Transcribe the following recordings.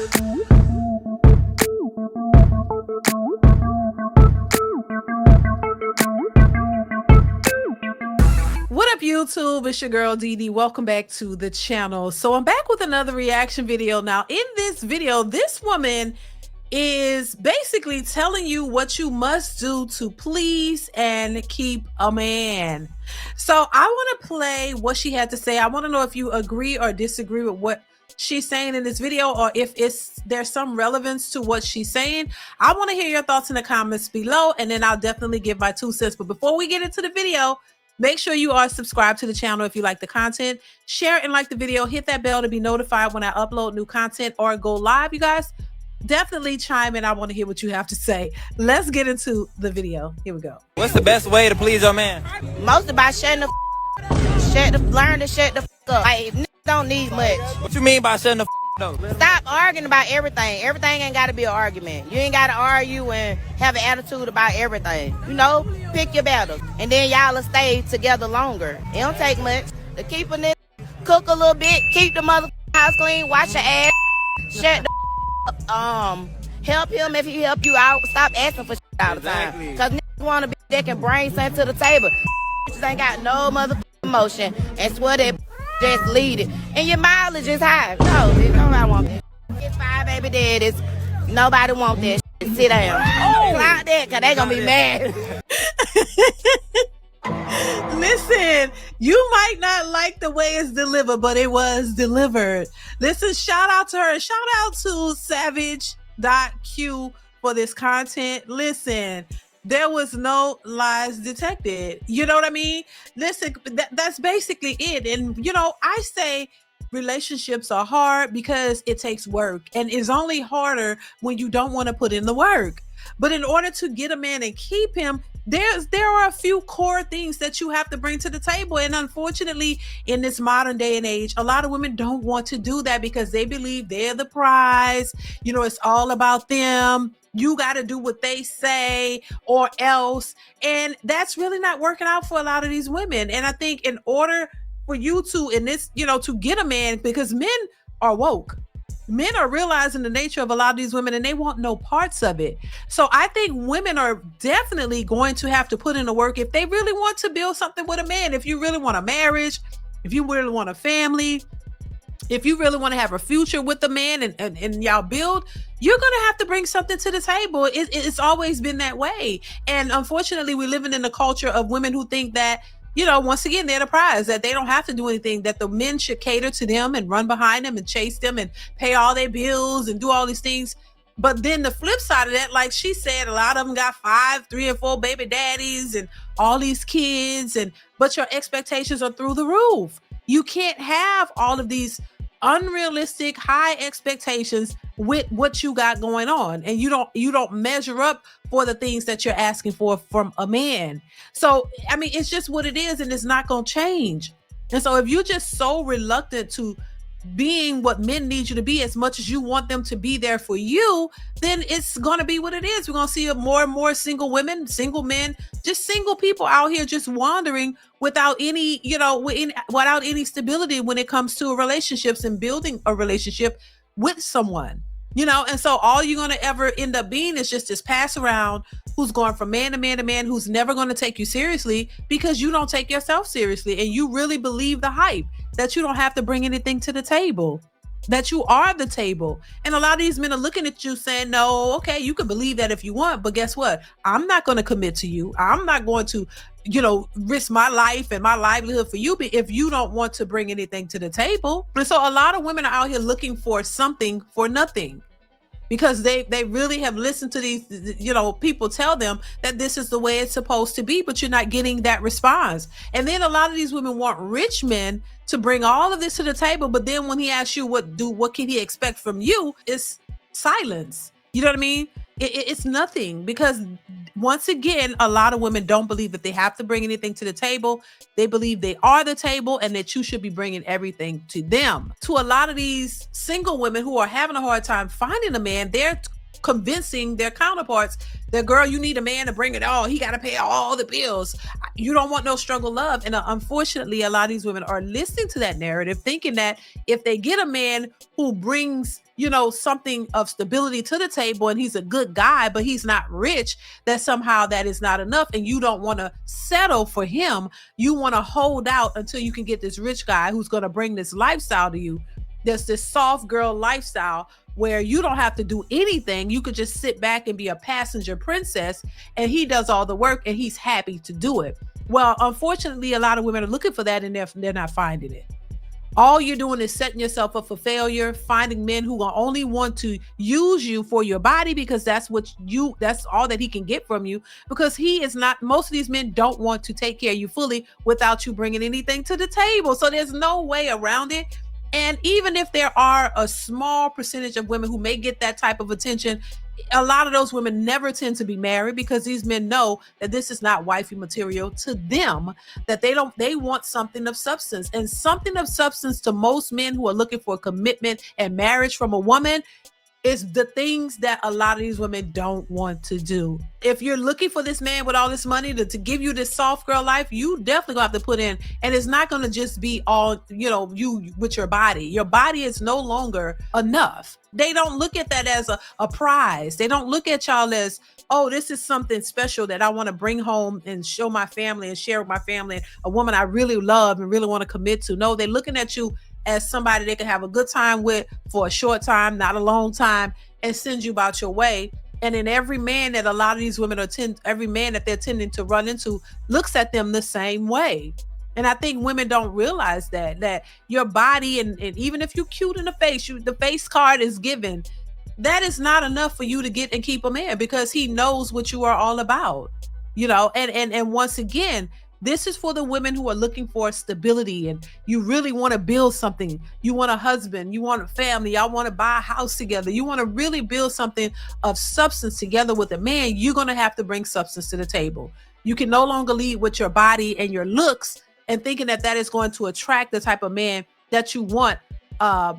What up, YouTube? It's your girl DeeDee. Welcome back to the channel. So I'm back with another reaction video. Now, in this video, this woman is basically telling you what you must do to please and keep a man. So I want to play what she had to say. I want to know if you agree or disagree with what she's saying in this video, or if there's some relevance to what she's saying. I want to hear your thoughts in the comments below, and then I'll definitely give my 2 cents. But before we get into the video, make sure you are subscribed to the channel if you like the content. Share and like the video. Hit that bell to be notified when I upload new content or go live. You guys definitely chime in. I want to hear what you have to say. Let's get into the video. Here we go. What's the best way to please your man? Most about learn to shut the up. Like, don't need much. What you mean by shutting the up? Stop arguing about everything. Everything ain't got to be an argument. You ain't got to argue and have an attitude about everything. You know, pick your battles. And then y'all will stay together longer. It don't take much to keep a nigga, cook a little bit, keep the mother house clean, wash your ass, shut the up. Help him if he help you out. Stop asking for shit all the time. Because niggas want to be that can bring something to the table. Bitches ain't got no mother emotion and swear that just lead it. And your mileage is high. No, bitch, nobody want that. Get 5 baby daddies. Nobody want that shit. Sit down. Oh, like that, because they going to be mad. Listen, you might not like the way it's delivered, but it was delivered. Listen, shout out to her. Shout out to Savage.Q for this content. Listen, there was no lies detected. You know what I mean? Listen, that's basically it. And, you know, I say relationships are hard because it takes work, and it's only harder when you don't want to put in the work. But in order to get a man and keep him, there are a few core things that you have to bring to the table. And unfortunately, in this modern day and age, a lot of women don't want to do that because they believe they're the prize. You know, it's all about them. You got to do what they say or else. And that's really not working out for a lot of these women. And I think in order for you to, in this, you know, to get a man, because men are woke. Men are realizing the nature of a lot of these women, and they want no parts of it. So I think women are definitely going to have to put in the work if they really want to build something with a man. If you really want a marriage, if you really want a family, if you really want to have a future with a man and y'all build, you're going to have to bring something to the table. It's always been that way. And unfortunately, we're living in a culture of women who think that, you know, once again, they're the prize, that they don't have to do anything, that the men should cater to them and run behind them and chase them and pay all their bills and do all these things. But then the flip side of that, like she said, a lot of them got 5, 3, and 4 baby daddies and all these kids, but your expectations are through the roof. You can't have all of these unrealistic high expectations with what you got going on, and you don't measure up for the things that you're asking for from a man. So I mean, it's just what it is, and it's not going to change. And so if you're just so reluctant to being what men need you to be as much as you want them to be there for you, then it's going to be what it is. We're going to see more and more single women, single men, just single people out here just wandering without any, you know, without any stability when it comes to relationships and building a relationship with someone, you know. And so all you're going to ever end up being is just this pass around who's going from man to man to man, who's never going to take you seriously because you don't take yourself seriously. And you really believe the hype that you don't have to bring anything to the table, that you are the table. And a lot of these men are looking at you saying, no, okay, you can believe that if you want, but guess what? I'm not going to commit to you. I'm not going to, you know, risk my life and my livelihood for you if you don't want to bring anything to the table. And so a lot of women are out here looking for something for nothing, because they really have listened to these, you know, people tell them that this is the way it's supposed to be, but you're not getting that response. And then a lot of these women want rich men to bring all of this to the table, but then when he asks you what can he expect from you, it's silence. You know what I mean? It's nothing, because once again, a lot of women don't believe that they have to bring anything to the table. They believe they are the table and that you should be bringing everything to them. To a lot of these single women who are having a hard time finding a man, they're convincing their counterparts that, girl, you need a man to bring it all. He got to pay all the bills. You don't want no struggle love. And unfortunately, a lot of these women are listening to that narrative, thinking that if they get a man who brings something of stability to the table and he's a good guy, but he's not rich, that somehow that is not enough. And you don't want to settle for him. You want to hold out until you can get this rich guy who's going to bring this lifestyle to you. There's this soft girl lifestyle where you don't have to do anything. You could just sit back and be a passenger princess, and he does all the work and he's happy to do it. Well, unfortunately, a lot of women are looking for that and they're not finding it. All you're doing is setting yourself up for failure, finding men who will only want to use you for your body because that's all that he can get from you, because most of these men don't want to take care of you fully without you bringing anything to the table. So there's no way around it. And even if there are a small percentage of women who may get that type of attention, a lot of those women never tend to be married because these men know that this is not wifey material to them, that they want something of substance. And something of substance to most men who are looking for commitment and marriage from a woman is the things that a lot of these women don't want to do. If you're looking for this man with all this money to give you this soft girl life, you definitely gonna have to put in, and it's not gonna just be all, you with your body. Your body is no longer enough. They don't look at that as a prize. They don't look at y'all as, oh, this is something special that I want to bring home and show my family and share with my family, a woman I really love and really want to commit to. No, they're looking at you as somebody they can have a good time with for a short time, not a long time, and send you about your way. And then every man that a lot of these women every man that they're tending to run into looks at them the same way. And I think women don't realize that your body, and even if you're cute in the face, the face card is given. That is not enough for you to get and keep a man, because he knows what you are all about, and once again, this is for the women who are looking for stability and you really want to build something. You want a husband, you want a family, y'all want to buy a house together. You want to really build something of substance together with a man. You're going to have to bring substance to the table. You can no longer lead with your body and your looks and thinking that is going to attract the type of man that you want,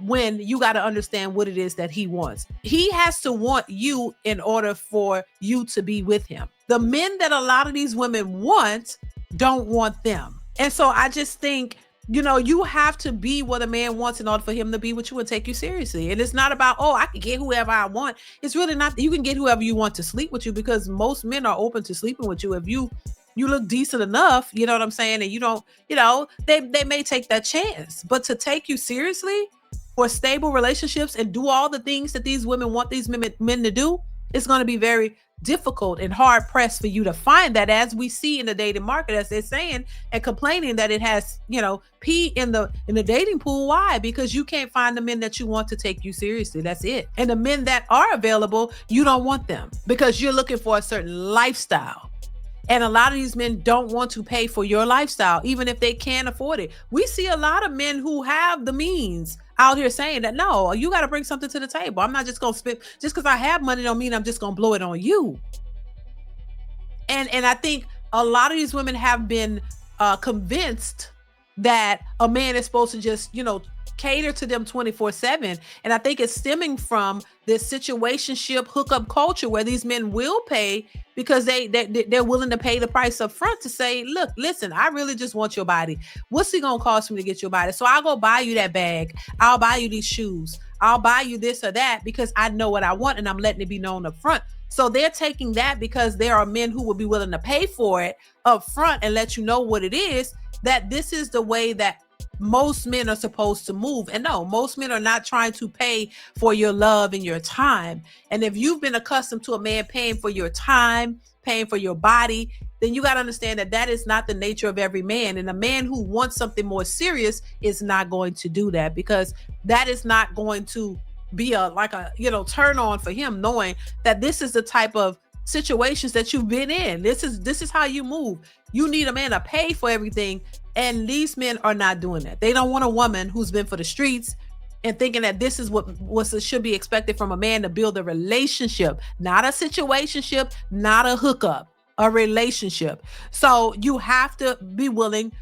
when you got to understand what it is that he wants. He has to want you in order for you to be with him. The men that a lot of these women want don't want them. And so I just think, you have to be what a man wants in order for him to be with you and take you seriously. And it's not about, I can get whoever I want. It's really not. You can get whoever you want to sleep with you, because most men are open to sleeping with you if you look decent enough, you know what I'm saying? And you don't, they may take that chance. But to take you seriously for stable relationships and do all the things that these women want these men to do, it's going to be very difficult and hard pressed for you to find that, as we see in the dating market, as they're saying and complaining that it has, pee in the dating pool. Why? Because you can't find the men that you want to take you seriously. That's it. And the men that are available, you don't want them because you're looking for a certain lifestyle. And a lot of these men don't want to pay for your lifestyle, even if they can't afford it. We see a lot of men who have the means out here saying that, no, you got to bring something to the table. I'm not just going to spend, just because I have money don't mean I'm just going to blow it on you. And I think a lot of these women have been convinced that a man is supposed to just, cater to them 24/7. And I think it's stemming from this situationship hookup culture where these men will pay because they're willing to pay the price up front to say, look, listen, I really just want your body. What's it going to cost me to get your body? So I'll go buy you that bag. I'll buy you these shoes. I'll buy you this or that because I know what I want and I'm letting it be known up front. So they're taking that because there are men who will be willing to pay for it up front and let you know what it is, that this is the way that most men are supposed to move. And no, most men are not trying to pay for your love and your time. And if you've been accustomed to a man paying for your time, paying for your body, then you got to understand that is not the nature of every man. And a man who wants something more serious is not going to do that, because that is not going to be a turn on for him, knowing that this is the type of situations that you've been in. This is how you move. You need a man to pay for everything. And these men are not doing that. They don't want a woman who's been for the streets and thinking that this is what should be expected from a man to build a relationship, not a situationship, not a hookup, a relationship. So you have to be willing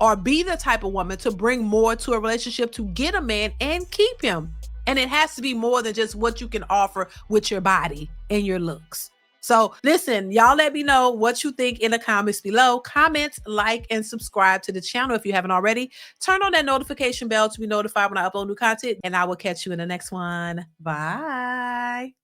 or be the type of woman to bring more to a relationship to get a man and keep him. And it has to be more than just what you can offer with your body and your looks. So listen, y'all let me know what you think in the comments below. Comment, like, and subscribe to the channel if you haven't already. Turn on that notification bell to be notified when I upload new content, and I will catch you in the next one. Bye.